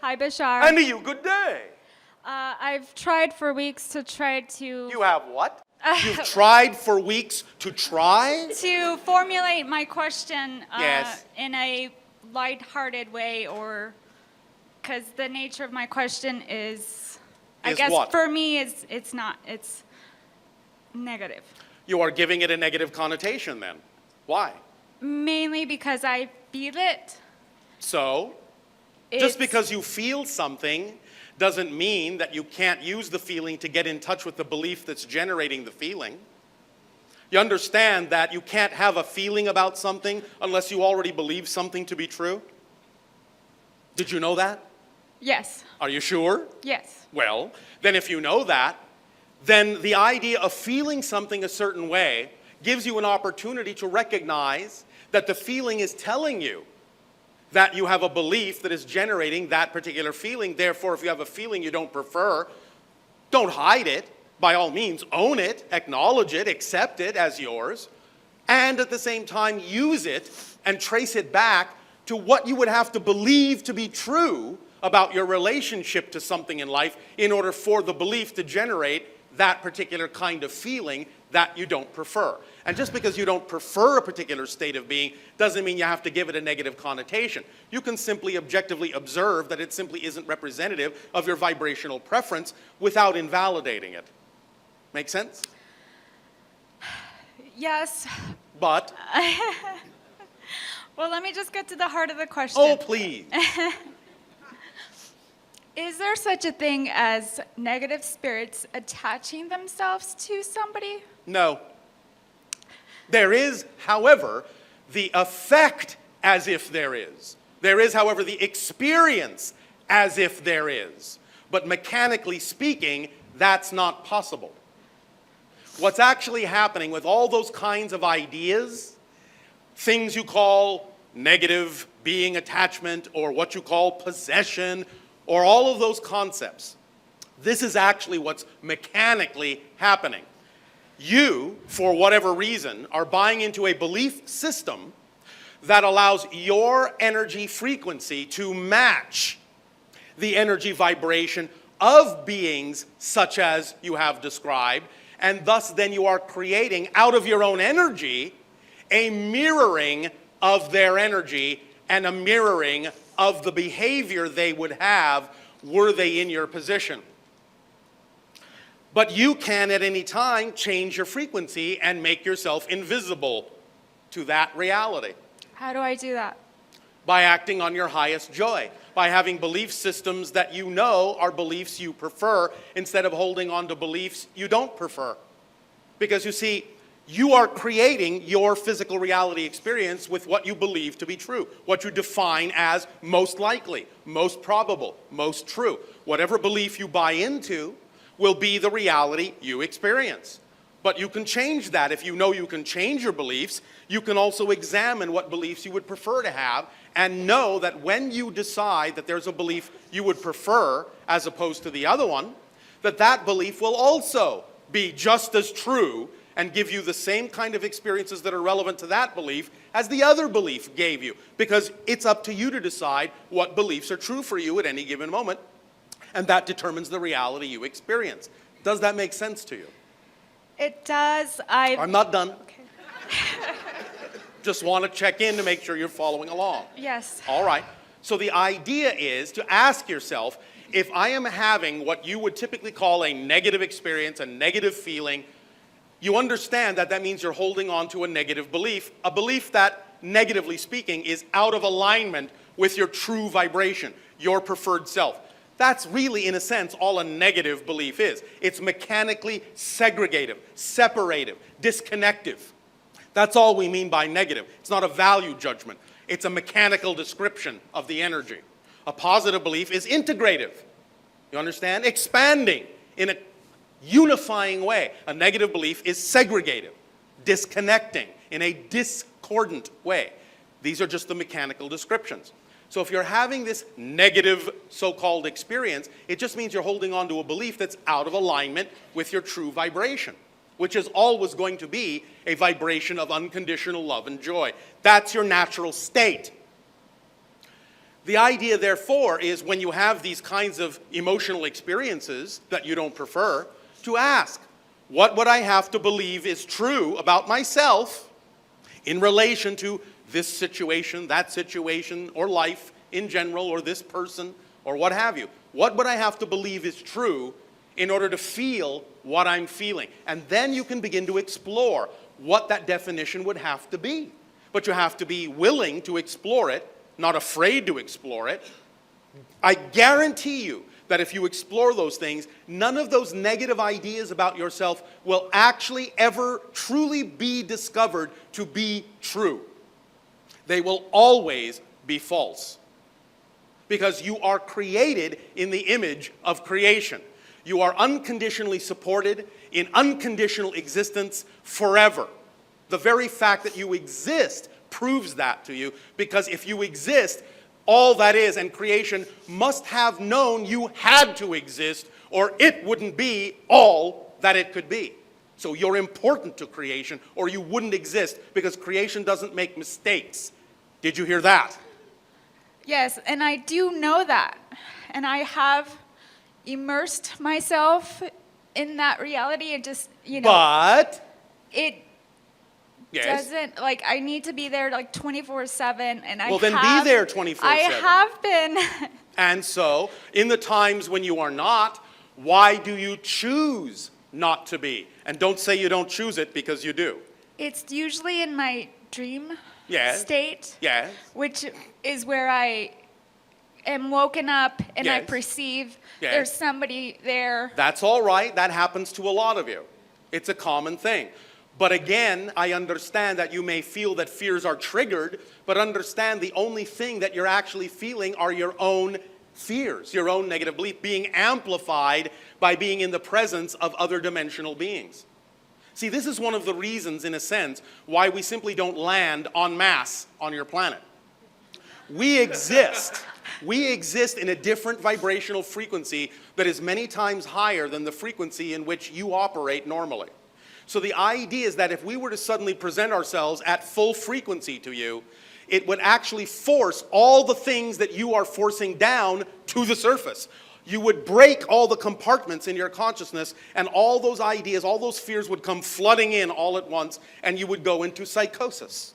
Hi, Bashar. And to you, good day. I've tried for weeks to try to... You have what? You've tried for weeks to try? To formulate my question Yes. in a lighthearted way, or... Because the nature of my question is... I guess what? for me, it's not... It's negative. You are giving it a negative connotation then. Why? Mainly because I feel it. So, just because you feel something doesn't mean that you can't use the feeling to get in touch with the belief that's generating the feeling. You understand that you can't have a feeling about something unless you already believe something to be true? Did you know that? Yes. Are you sure? Yes. Well, then if you know that, then the idea of feeling something a certain way gives you an opportunity to recognize that the feeling is telling you that you have a belief that is generating that particular feeling. Therefore, if you have a feeling you don't prefer, don't hide it. By all means, own it, acknowledge it, accept it as yours, and at the same time use it and trace it back to what you would have to believe to be true about your relationship to something in life in order for the belief to generate that particular kind of feeling that you don't prefer. And just because you don't prefer a particular state of being doesn't mean you have to give it a negative connotation. You can simply objectively observe that it simply isn't representative of your vibrational preference without invalidating it. Make sense? Yes. But, Well, let me just get to the heart of the question. oh please, Is there such a thing as negative spirits attaching themselves to somebody? no. There is, however, the effect as if there is. There is, however, the experience as if there is. But mechanically speaking, that's not possible. What's actually happening with all those kinds of ideas, things you call negative being attachment, or what you call possession, or all of those concepts, this is actually what's mechanically happening. You, for whatever reason, are buying into a belief system that allows your energy frequency to match the energy vibration of beings such as you have described, and thus then you are creating out of your own energy a mirroring of their energy and a mirroring of the behavior they would have were they in your position. But you can at any time change your frequency and make yourself invisible to that reality. How do I do that? By acting on your highest joy, by having belief systems that you know are beliefs you prefer instead of holding on to beliefs you don't prefer. Because you see, you are creating your physical reality experience with what you believe to be true, what you define as most likely, most probable, most true. Whatever belief you buy into will be the reality you experience. But you can change that. If you know you can change your beliefs, you can also examine what beliefs you would prefer to have and know that when you decide that there's a belief you would prefer as opposed to the other one, that that belief will also be just as true and give you the same kind of experiences that are relevant to that belief as the other belief gave you. Because it's up to you to decide what beliefs are true for you at any given moment, and that determines the reality you experience. Does that make sense to you? It does. I'm not done. Okay. Just want to check in to make sure you're following along. Yes. All right. So the idea is to ask yourself, if I am having what you would typically call a negative experience, a negative feeling, you understand that that means you're holding on to a negative belief, a belief that, negatively speaking, is out of alignment with your true vibration, your preferred self. That's really, in a sense, all a negative belief is. It's mechanically segregative, separative, disconnective. That's all we mean by negative. It's not a value judgment. It's a mechanical description of the energy. A positive belief is integrative. You understand? Expanding in a unifying way. A negative belief is segregative, disconnecting in a discordant way. These are just the mechanical descriptions. So if you're having this negative so-called experience, it just means you're holding on to a belief that's out of alignment with your true vibration, which is always going to be a vibration of unconditional love and joy. That's your natural state. The idea, therefore, is when you have these kinds of emotional experiences that you don't prefer, to ask, what would I have to believe is true about myself in relation to this situation, that situation, or life in general, or this person, or what have you? What would I have to believe is true in order to feel what I'm feeling? And then you can begin to explore what that definition would have to be. But you have to be willing to explore it, not afraid to explore it. I guarantee you that if you explore those things, none of those negative ideas about yourself will actually ever truly be discovered to be true. They will always be false. Because you are created in the image of creation. You are unconditionally supported in unconditional existence forever. The very fact that you exist proves that to you, because if you exist, all that is, and creation must have known you had to exist, or it wouldn't be all that it could be. So you're important to creation, or you wouldn't exist, because creation doesn't make mistakes. Did you hear that? Yes, and I do know that. And I have immersed myself in that reality and just, But it yes. doesn't, like, I need to be there like 24/7, and Well, then be there 24/7. I have been. And so, in the times when you are not, why do you choose not to be? And don't say you don't choose it, because you do. It's usually in my dream Yes. state, Yes. which is where I am woken up and I Yes. perceive Yes. there's somebody there. That's all right. That happens to a lot of you. It's a common thing. But again, I understand that you may feel that fears are triggered, but understand the only thing that you're actually feeling are your own fears, your own negative belief, being amplified by being in the presence of other dimensional beings. See, this is one of the reasons, in a sense, why we simply don't land en masse on your planet. We exist. We exist in a different vibrational frequency that is many times higher than the frequency in which you operate normally. So the idea is that if we were to suddenly present ourselves at full frequency to you, it would actually force all the things that you are forcing down to the surface. You would break all the compartments in your consciousness, and all those ideas, all those fears would come flooding in all at once, and you would go into psychosis.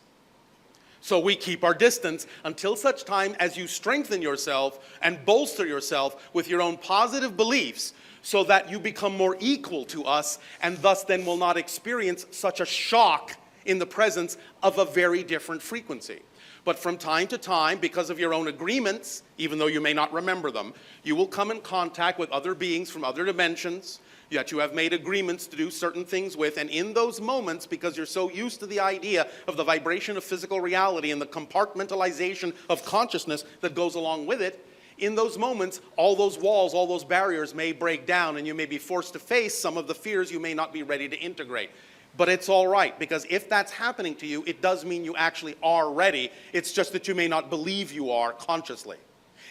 So we keep our distance until such time as you strengthen yourself and bolster yourself with your own positive beliefs, so that you become more equal to us, and thus then will not experience such a shock in the presence of a very different frequency. But from time to time, because of your own agreements, even though you may not remember them, you will come in contact with other beings from other dimensions that you have made agreements to do certain things with, and in those moments, because you're so used to the idea of the vibration of physical reality and the compartmentalization of consciousness that goes along with it, in those moments, all those walls, all those barriers may break down, and you may be forced to face some of the fears you may not be ready to integrate. But it's all right, because if that's happening to you, it does mean you actually are ready. It's just that you may not believe you are consciously.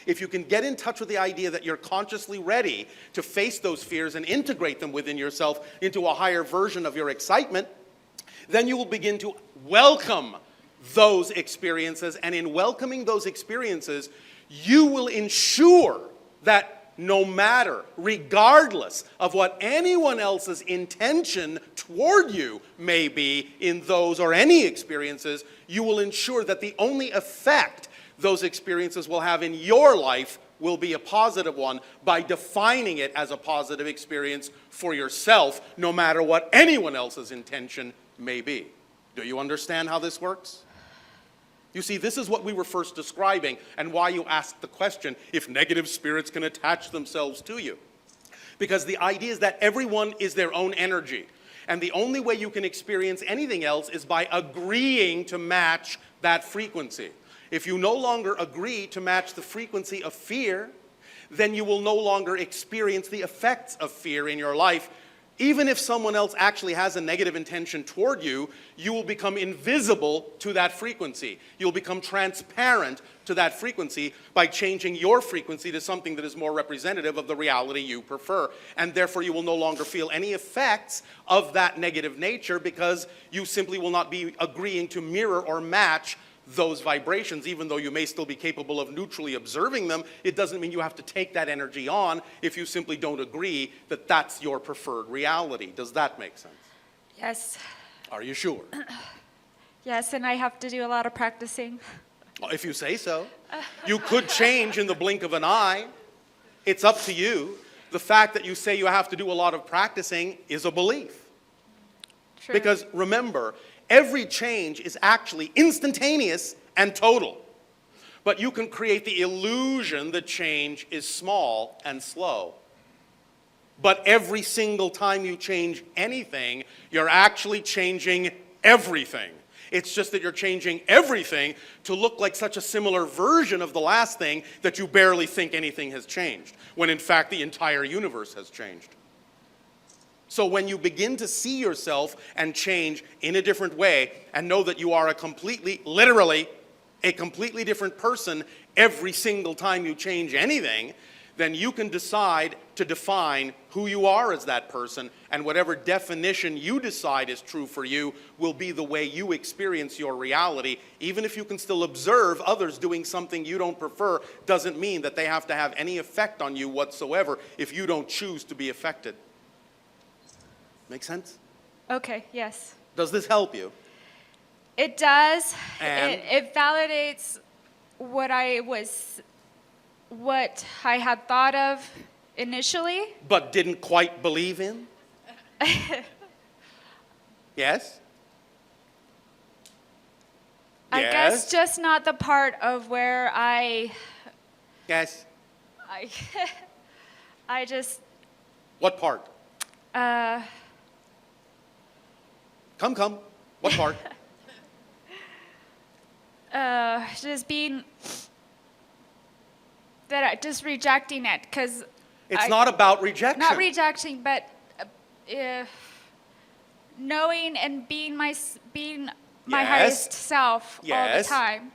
If you can get in touch with the idea that you're consciously ready to face those fears and integrate them within yourself into a higher version of your excitement, then you will begin to welcome those experiences. And in welcoming those experiences, you will ensure that no matter, regardless of what anyone else's intention toward you may be in those or any experiences, you will ensure that the only effect those experiences will have in your life will be a positive one by defining it as a positive experience for yourself, no matter what anyone else's intention may be. Do you understand how this works? You see, this is what we were first describing, and why you asked the question if negative spirits can attach themselves to you. Because the idea is that everyone is their own energy, and the only way you can experience anything else is by agreeing to match that frequency. If you no longer agree to match the frequency of fear, then you will no longer experience the effects of fear in your life. Even if someone else actually has a negative intention toward you, you will become invisible to that frequency. You'll become transparent to that frequency by changing your frequency to something that is more representative of the reality you prefer. And therefore, you will no longer feel any effects of that negative nature, because you simply will not be agreeing to mirror or match those vibrations, even though you may still be capable of neutrally observing them, it doesn't mean you have to take that energy on if you simply don't agree that that's your preferred reality. Does that make sense? Yes. Are you sure? Yes, and I have to do a lot of practicing. Well, if you say so. You could change in the blink of an eye. It's up to you. The fact that you say you have to do a lot of practicing is a belief. True. Because remember, every change is actually instantaneous and total. But you can create the illusion that change is small and slow. But every single time you change anything, you're actually changing everything. It's just that you're changing everything to look like such a similar version of the last thing that you barely think anything has changed, when in fact the entire universe has changed. So when you begin to see yourself and change in a different way and know that you are a completely, literally, a completely different person every single time you change anything, then you can decide to define who you are as that person, and whatever definition you decide is true for you will be the way you experience your reality. Even if you can still observe others doing something you don't prefer, doesn't mean that they have to have any effect on you whatsoever if you don't choose to be affected. Make sense? Okay, yes. Does this help you? It does. And? It validates what I had thought of initially. But didn't quite believe in? Yes? I Yes? guess just not the part of where Yes? I just, What part? Come. What part? just being, just rejecting it, because It's not about rejection. not rejecting, but knowing and being my Yes. highest self all the Yes. time.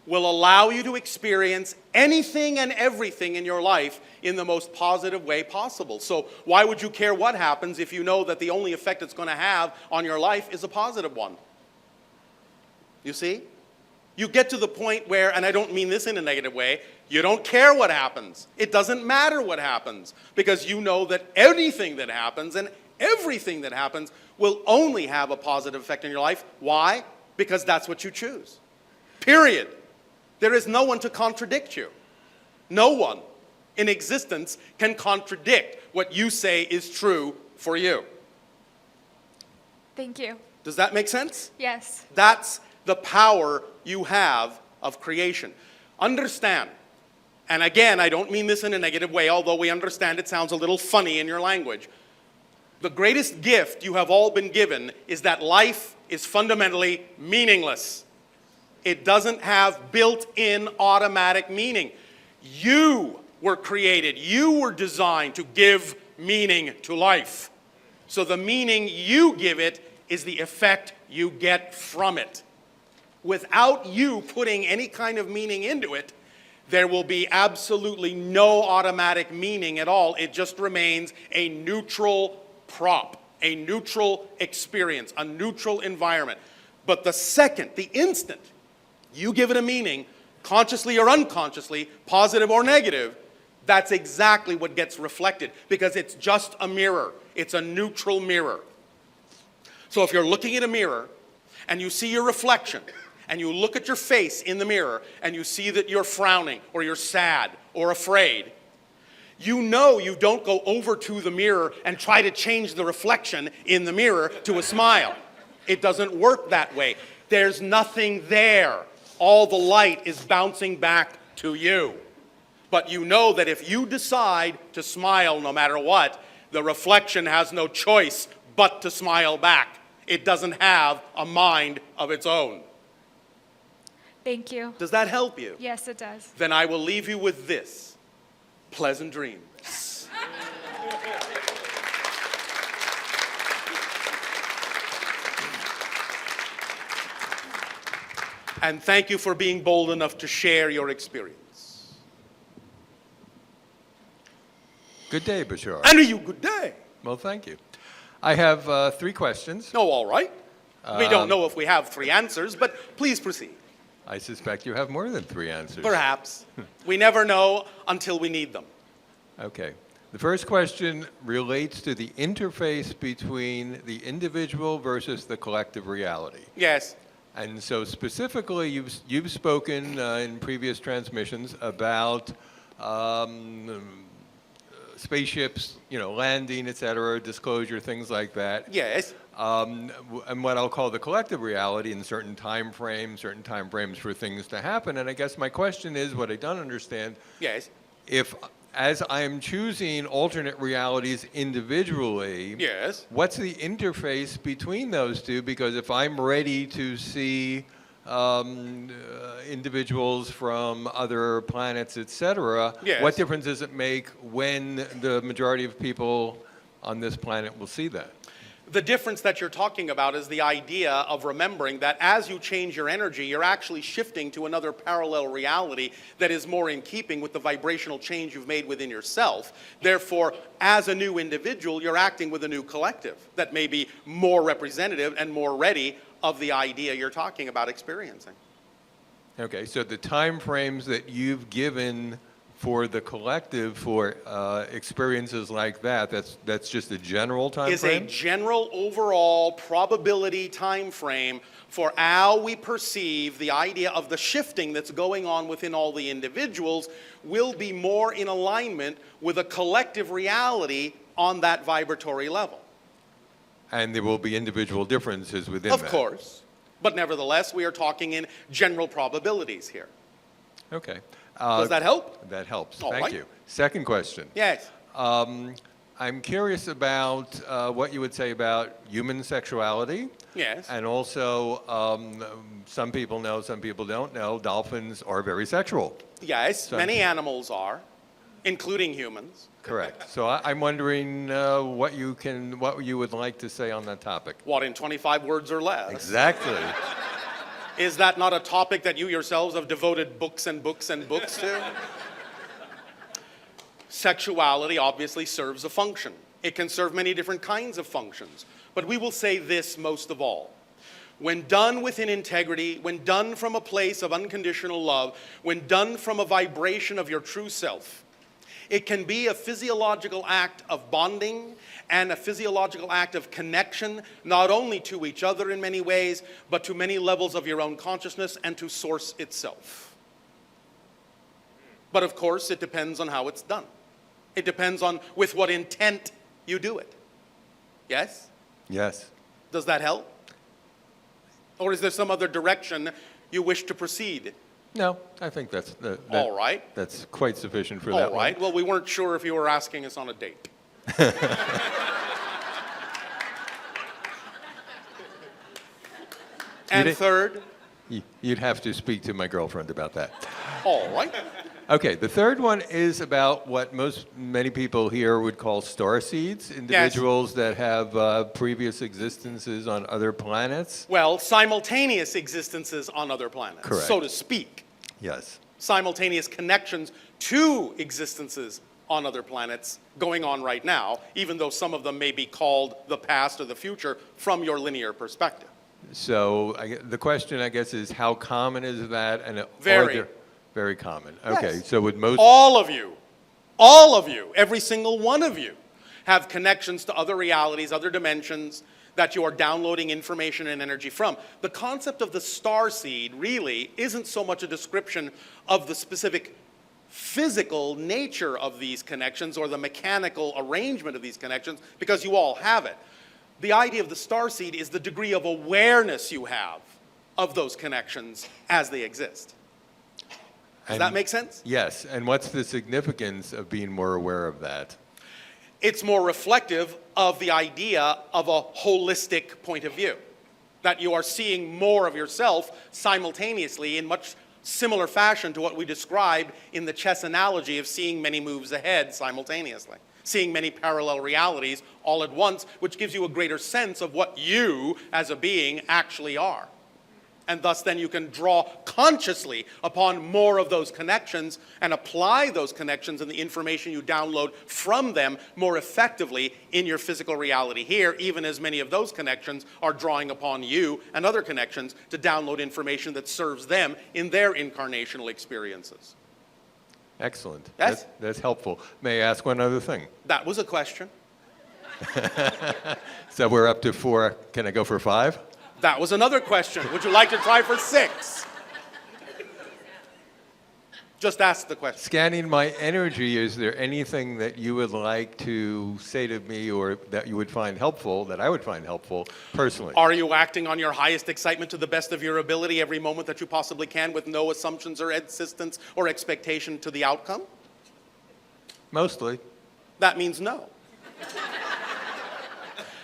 Will allow you to experience anything and everything in your life in the most positive way possible. So why would you care what happens if you know that the only effect it's going to have on your life is a positive one? You see? You get to the point where, and I don't mean this in a negative way, you don't care what happens. It doesn't matter what happens, because you know that anything that happens and everything that happens will only have a positive effect in your life. Why? Because that's what you choose. Period. There is no one to contradict you. No one in existence can contradict what you say is true for you. Thank you. Does that make sense? Yes. That's the power you have of creation. Understand, and again, I don't mean this in a negative way, although we understand it sounds a little funny in your language. The greatest gift you have all been given is that life is fundamentally meaningless. It doesn't have built-in automatic meaning. You were created, you were designed to give meaning to life. So the meaning you give it is the effect you get from it. Without you putting any kind of meaning into it, there will be absolutely no automatic meaning at all. It just remains a neutral prop, a neutral experience, a neutral environment. But the second, the instant, you give it a meaning, consciously or unconsciously, positive or negative, that's exactly what gets reflected, because it's just a mirror. It's a neutral mirror. So if you're looking at a mirror and you see your reflection, and you look at your face in the mirror and you see that you're frowning or you're sad or afraid, you know you don't go over to the mirror and try to change the reflection in the mirror to a smile. It doesn't work that way. There's nothing there. All the light is bouncing back to you. But you know that if you decide to smile no matter what, the reflection has no choice but to smile back. It doesn't have a mind of its own. Thank you. Does that help you? Yes, it does. Then I will leave you with this. Pleasant dreams. And thank you for being bold enough to share your experience. Good day, Bashar. And you good day. Well, thank you. I have 3 questions. Oh, all right. We don't know if we have 3 answers, but please proceed. I suspect you have more than 3 answers. Perhaps. We never know until we need them. Okay. The first question relates to the interface between the individual versus the collective reality. Yes. And so specifically, you've spoken in previous transmissions about spaceships, landing, et cetera, disclosure, things like that. Yes. And what I'll call the collective reality in certain time frames for things to happen. And I guess my question is, what I don't understand, Yes. if as I'm choosing alternate realities individually, Yes. what's the interface between those two? Because if I'm ready to see individuals from other planets, et cetera, Yes. what difference does it make when the majority of people on this planet will see that? The difference that you're talking about is the idea of remembering that as you change your energy, you're actually shifting to another parallel reality that is more in keeping with the vibrational change you've made within yourself. Therefore, as a new individual, you're acting with a new collective that may be more representative and more ready of the idea you're talking about experiencing. Okay, so the time frames that you've given for the collective for experiences like that, that's just a general time Is frame? a general overall probability time frame for how we perceive the idea of the shifting that's going on within all the individuals will be more in alignment with a collective reality on that vibratory level. And there will be individual differences within that. Of course. But nevertheless, we are talking in general probabilities here. Okay. Does that help? That helps. All Thank right. you. Second question. Yes. I'm curious about what you would say about human sexuality. Yes. And also, some people know, some people don't know, dolphins are very sexual. Yes, So- many animals are, including humans. Correct. So I'm wondering what you would like to say on that topic. What, in 25 words or less? Exactly. Is that not a topic that you yourselves have devoted books and books and books to? Sexuality obviously serves a function. It can serve many different kinds of functions. But we will say this most of all. When done within integrity, when done from a place of unconditional love, when done from a vibration of your true self, it can be a physiological act of bonding and a physiological act of connection, not only to each other in many ways, but to many levels of your own consciousness and to source itself. But of course, it depends on how it's done. It depends on with what intent you do it. Yes? Yes. Does that help? Or is there some other direction you wish to proceed? No, I think that's All right. That's quite sufficient for that All right. Well, we weren't sure if you were asking us on a date. And third, one. You'd have to speak to my girlfriend about that. all right. Okay, the third one is about what many people here would call starseeds, individuals that have previous existences on other planets. Well, simultaneous existences on other planets, Correct. so to speak. Yes. Simultaneous connections to existences on other planets going on right now, even though some of them may be called the past or the future from your linear perspective. So the question, I guess, is how common is that? And Very. Very common. Okay, Yes. so would most... All of you, every single one of you have connections to other realities, other dimensions that you are downloading information and energy from. The concept of the starseed really isn't so much a description of the specific physical nature of these connections or the mechanical arrangement of these connections, because you all have it. The idea of the starseed is the degree of awareness you have of those connections as they exist. Does that make sense? Yes, and what's the significance of being more aware of that? It's more reflective of the idea of a holistic point of view, that you are seeing more of yourself simultaneously in much similar fashion to what we described in the chess analogy of seeing many moves ahead simultaneously, seeing many parallel realities all at once, which gives you a greater sense of what you as a being actually are. And thus then you can draw consciously upon more of those connections and apply those connections and the information you download from them more effectively in your physical reality here, even as many of those connections are drawing upon you and other connections to download information that serves them in their incarnational experiences. Excellent. Yes? That's helpful. May I ask one other thing? That was a question. So we're up to 4. Can I go for 5? That was another question. Would you like to try for 6? Just ask the question. Scanning my energy, is there anything that you would like to say to me or that you would find helpful, that I would find helpful personally? Are you acting on your highest excitement to the best of your ability every moment that you possibly can with no assumptions or insistence or expectation to the outcome? Mostly. That means no.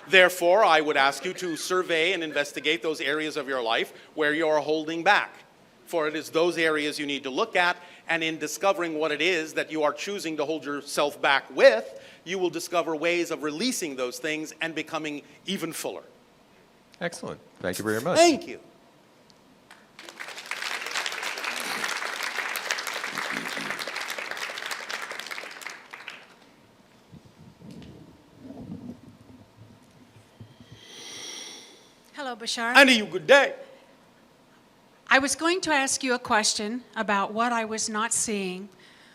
Therefore, I would ask you to survey and investigate those areas of your life where you are holding back. For it is those areas you need to look at, and in discovering what it is that you are choosing to hold yourself back with, you will discover ways of releasing those things and becoming even fuller. Excellent. Thank you very much. Thank you. Hello, Bashar. And to you, good day. I was going to ask you a question about what I was not seeing,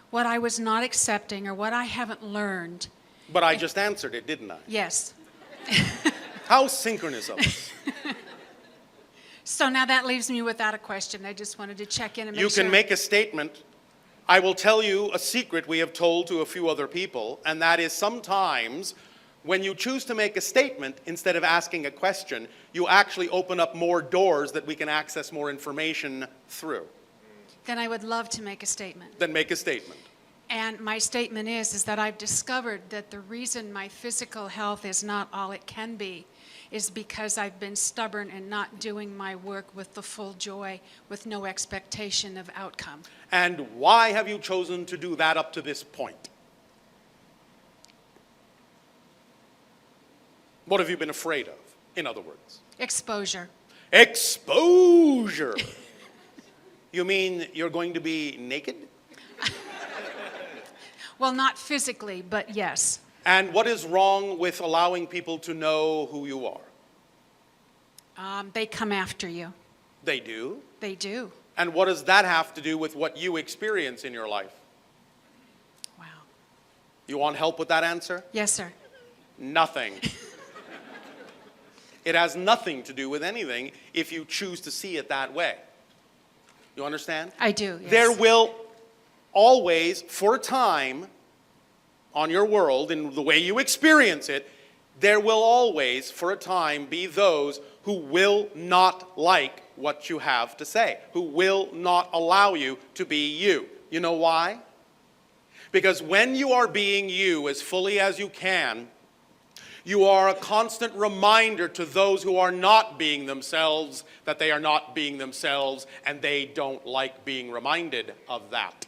what I was not accepting, or what I haven't learned. But I just answered it, didn't I? Yes. How synchronous of us. So now that leaves me without a question. I just wanted to check in and make You sure. can make a statement. I will tell you a secret we have told to a few other people, and that is sometimes when you choose to make a statement instead of asking a question, you actually open up more doors that we can access more information through. Then I would love to make a statement. Then make a statement. And my statement is that I've discovered that the reason my physical health is not all it can be is because I've been stubborn and not doing my work with the full joy, with no expectation of outcome. And why have you chosen to do that up to this point? What have you been afraid of, in other words? Exposure. Exposure. You mean you're going to be naked? Well, not physically, but yes. And what is wrong with allowing people to know who you are? They come after you. They do. They do. And what does that have to do with what you experience in your life? Wow. You want help with that answer? Yes, sir. Nothing. It has nothing to do with anything if you choose to see it that way. You understand? I do, yes. There will always, for a time, on your world, in the way you experience it, there will always, for a time, be those who will not like what you have to say, who will not allow you to be you. You know why? Because when you are being you as fully as you can, you are a constant reminder to those who are not being themselves that they are not being themselves, and they don't like being reminded of that.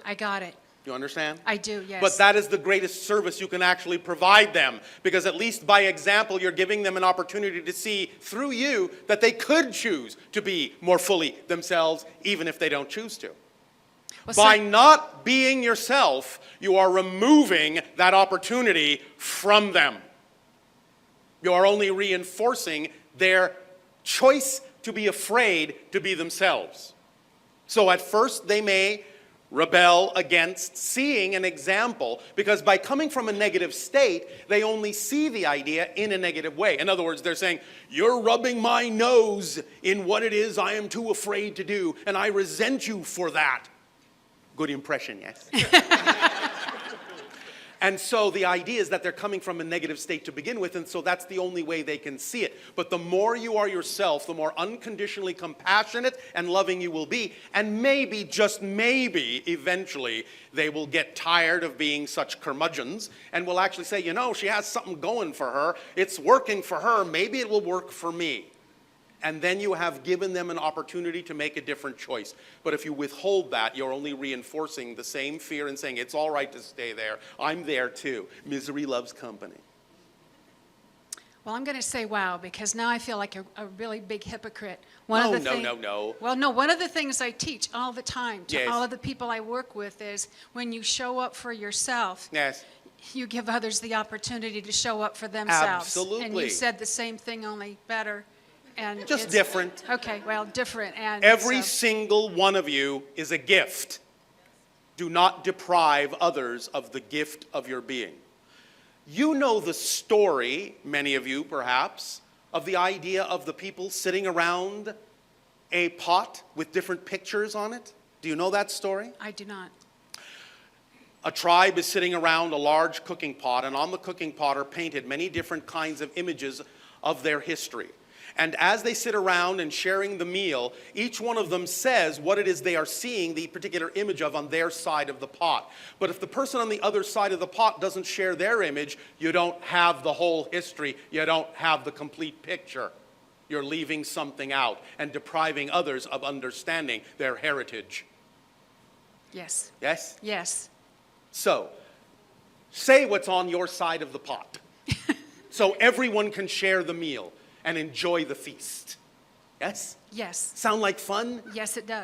I got it. You understand? I do, yes. But that is the greatest service you can actually provide them, because at least by example, you're giving them an opportunity to see through you that they could choose to be more fully themselves, even if they don't choose to. Well, By sir, not being yourself, you are removing that opportunity from them. You are only reinforcing their choice to be afraid to be themselves. So at first they may rebel against seeing an example, because by coming from a negative state, they only see the idea in a negative way. In other words, they're saying, you're rubbing my nose in what it is I am too afraid to do, and I resent you for that. Good impression, yes? And so the idea is that they're coming from a negative state to begin with, and so that's the only way they can see it. But the more you are yourself, the more unconditionally compassionate and loving you will be. And maybe, just maybe, eventually, they will get tired of being such curmudgeons and will actually say, you know, she has something going for her. It's working for her. Maybe it will work for me. And then you have given them an opportunity to make a different choice. But if you withhold that, you're only reinforcing the same fear and saying, it's all right to stay there. I'm there too. Misery loves company. Well, I'm going to say wow, because now I feel like a really big hypocrite. No, of the no. Well, no, one of the things I teach all the time to Yes. all of the people I work with is when you show up for yourself, Yes. you give others the opportunity to show up for themselves. And Absolutely. you said the same thing, only better. And Just it's- different. Okay, well, different. And Every so- single one of you is a gift. Do not deprive others of the gift of your being. You know the story, many of you perhaps, of the idea of the people sitting around a pot with different pictures on it. Do you know that story? I do not. A tribe is sitting around a large cooking pot, and on the cooking pot are painted many different kinds of images of their history. And as they sit around and sharing the meal, each one of them says what it is they are seeing the particular image of on their side of the pot. But if the person on the other side of the pot doesn't share their image, you don't have the whole history. You don't have the complete picture. You're leaving something out and depriving others of understanding their heritage. Yes. Yes? Yes. So, say what's on your side of the pot so everyone can share the meal and enjoy the feast. Yes? Yes. Sound like fun? Yes, it does.